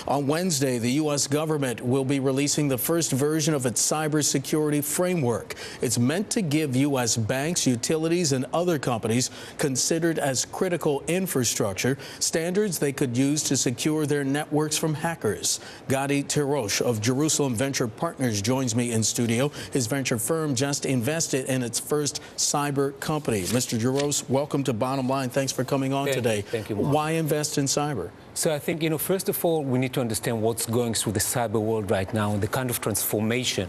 On Wednesday, the U.S. government will be releasing the first version of its cybersecurity framework. It's meant to give U.S. banks, utilities, and other companies considered as critical infrastructure standards they could use to secure their networks from hackers. Gadi Tirosh of Jerusalem Venture Partners joins me in studio. His venture firm just invested in its first cyber company. Mr. Tirosh, welcome to Bottom Line. Thanks for coming on today. Thank you, Mark. Why invest in cyber? So I think, first of all, we need to understand what's going through the cyber world right now and the kind of transformation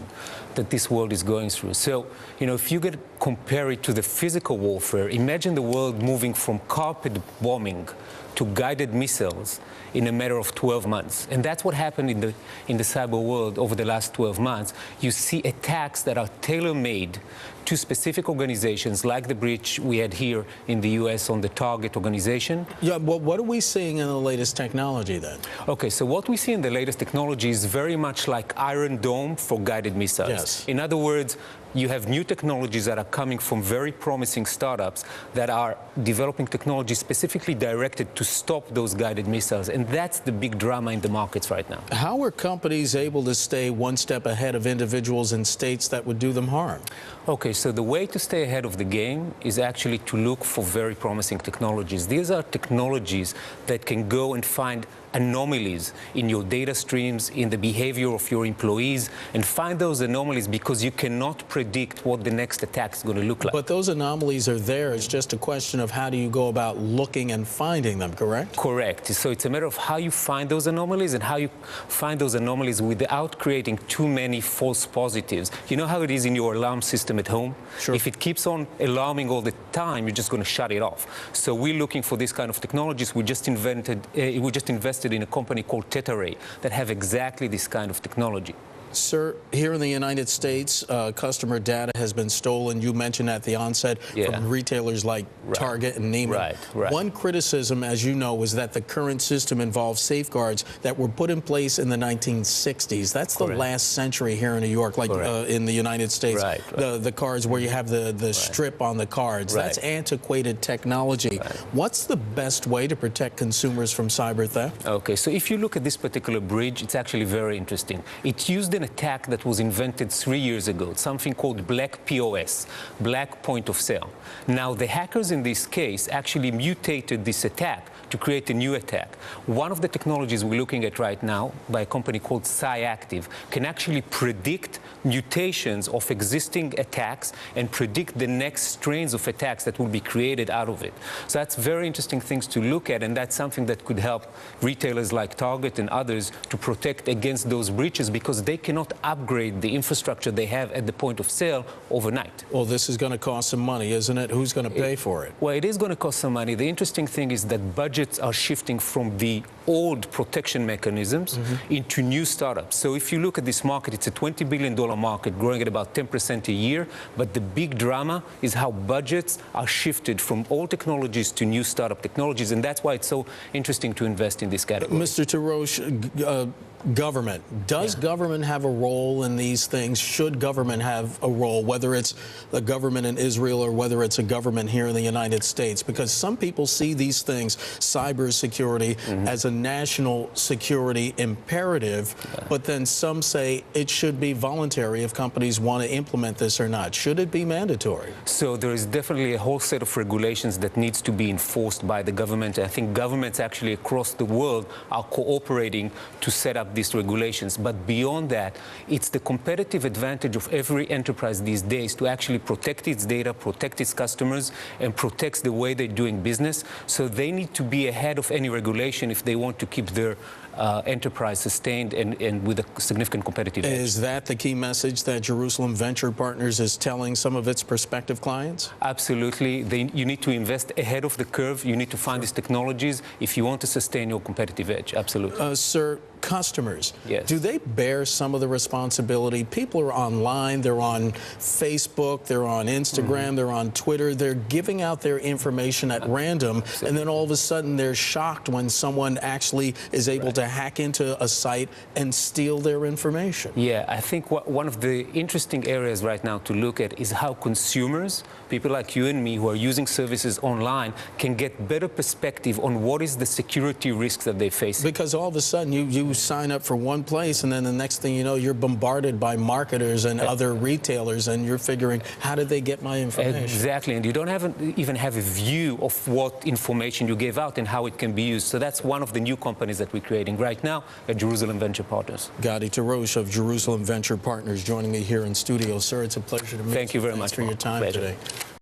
that this world is going through. So, if you compare it to the physical warfare, imagine the world moving from carpet bombing to guided missiles in a matter of 12 months. And that's what happened in the cyber world over the last 12 months. You see attacks that are tailor-made to specific organizations, like the breach we had here in the U.S. on the Target organization. Yeah, well, what are we seeing in the latest technology then? Okay, so what we see in the latest technology is very much like Iron Dome for guided missiles. Yes. In other words, you have new technologies that are coming from very promising startups that are developing technology specifically directed to stop those guided missiles. And that's the big drama in the markets right now. How are companies able to stay one step ahead of individuals and states that would do them harm? Okay, so the way to stay ahead of the game is actually to look for very promising technologies. These are technologies that can go and find anomalies in your data streams, in the behavior of your employees, and find those anomalies because you cannot predict what the next attack is going to look like. But those anomalies are there. It's just a question of how do you go about looking and finding them, correct? Correct. So it's a matter of how you find those anomalies and how you find those anomalies without creating too many false positives. You know how it is in your alarm system at home? Sure. If it keeps on alarming all the time, you're just going to shut it off. So we're looking for this kind of technologies. We just invested in a company called Tetarray that have exactly this kind of technology. Sir, here in the United States, customer data has been stolen. You mentioned at the onset from retailers like Target and Neiman. Right. One criticism, as you know, was that the current system involves safeguards that were put in place in the 1960s. That's the last century here in New York, like in the United States. The cards where you have the strip on the cards. That's antiquated technology. What's the best way to protect consumers from cyber theft? Okay, so if you look at this particular bridge, it's actually very interesting. It used an attack that was invented 3 years ago, something called Black POS, Black Point of Sale. Now, the hackers in this case actually mutated this attack to create a new attack. One of the technologies we're looking at right now by a company called SciActive can actually predict mutations of existing attacks and predict the next strains of attacks that will be created out of it. So that's very interesting things to look at, and that's something that could help retailers like Target and others to protect against those breaches because they cannot upgrade the infrastructure they have at the point of sale overnight. Well, this is going to cost some money, isn't it? Who's going to pay for it? Well, it is going to cost some money. The interesting thing is that budgets are shifting from the old protection mechanisms into new startups. So if you look at this market, it's a $20 billion market growing at about 10% a year. But the big drama is how budgets are shifted from old technologies to new startup technologies. And that's why it's so interesting to invest in this category. Mr. Tirosh, government. Does government have a role in these things? Should government have a role, whether it's the government in Israel or whether it's a government here in the United States? Because some people see these things, cybersecurity, as a national security imperative, but then some say it should be voluntary if companies want to implement this or not. Should it be mandatory? So there is definitely a whole set of regulations that needs to be enforced by the government. I think governments actually across the world are cooperating to set up these regulations. But beyond that, it's the competitive advantage of every enterprise these days to actually protect its data, protect its customers, and protect the way they're doing business. So they need to be ahead of any regulation if they want to keep their enterprise sustained and with a significant competitive edge. Is that the key message that Jerusalem Venture Partners is telling some of its prospective clients? Absolutely. You need to invest ahead of the curve. You need to find these technologies if you want to sustain your competitive edge. Absolutely. Sir, customers, do they bear some of the responsibility? People are online, they're on Facebook, they're on Instagram, they're on Twitter, they're giving out their information at random, and then all of a sudden they're shocked when someone actually is able to hack into a site and steal their information. Yeah, I think one of the interesting areas right now to look at is how consumers, people like you and me who are using services online, can get better perspective on what is the security risks that they face. Because all of a sudden you you sign up for one place, and then the next thing you know, you're bombarded by marketers and other retailers, and you're figuring, how did they get my information? Exactly, and you don't even have a view of what information you gave out and how it can be used. So that's one of the new companies that we're creating right now at Jerusalem Venture Partners. Gadi Tirosh of Jerusalem Venture Partners joining me here in studio. Sir, it's a pleasure to meet you. Thank you very Thanks much for your time today.